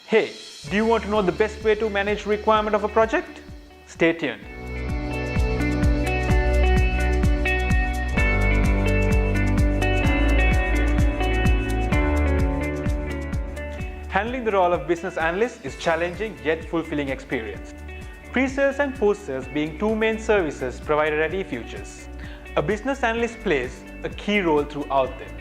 Hey, do you want to know the best way to manage requirement of a project? Stay tuned. Handling the role of business analyst is challenging yet fulfilling experience. Pre-sales and post-sales being two main services provided at eFutures. A business analyst plays a key role throughout them.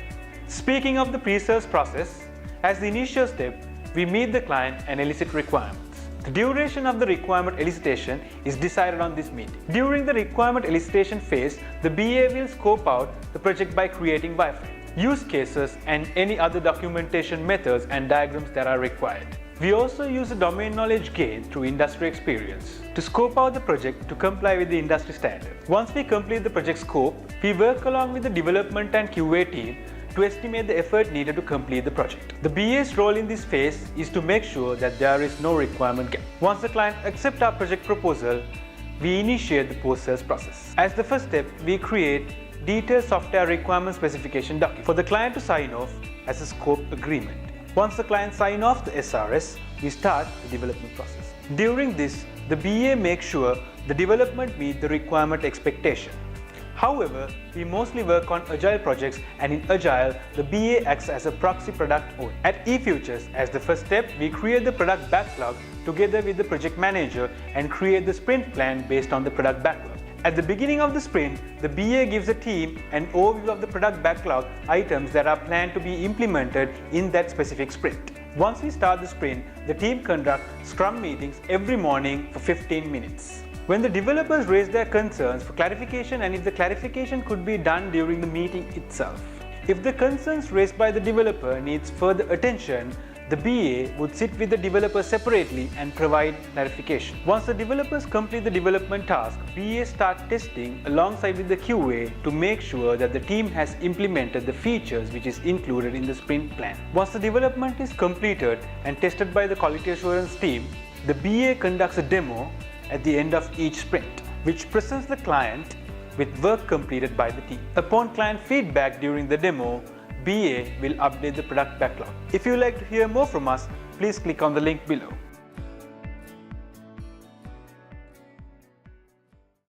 Speaking of the pre-sales process, as the initial step, we meet the client and elicit requirements. The duration of the requirement elicitation is decided on this meeting. During the requirement elicitation phase, the BA will scope out the project by creating wireframes, use cases, and any other documentation methods and diagrams that are required. We also use the domain knowledge gained through industry experience to scope out the project to comply with the industry standards. Once we complete the project scope, we work along with the development and QA team to estimate the effort needed to complete the project. The BA's role in this phase is to make sure that there is no requirement gap. Once the client accepts our project proposal, we initiate the post-sales process. As the first step, we create detailed software requirement specification document for the client to sign off as a scope agreement. Once the client signs off the SRS, we start the development process. During this, the BA makes sure the development meets the requirement expectation. However, we mostly work on agile projects, and in agile, the BA acts as a proxy product owner. At eFutures, as the first step, we create the product backlog together with the project manager and create the sprint plan based on the product backlog. At the beginning of the sprint, the BA gives the team an overview of the product backlog items that are planned to be implemented in that specific sprint. Once we start the sprint, the team conducts Scrum meetings every morning for 15 minutes. When the developers raise their concerns for clarification, and if the clarification could be done during the meeting itself. If the concerns raised by the developer needs further attention, the BA would sit with the developer separately and provide clarification. Once the developers complete the development task, BA start testing alongside with the QA to make sure that the team has implemented the features which is included in the sprint plan. Once the development is completed and tested by the quality assurance team, the BA conducts a demo at the end of each sprint, which presents the client with work completed by the team. Upon client feedback during the demo, BA will update the product backlog. If you would like to hear more from us, please click on the link below.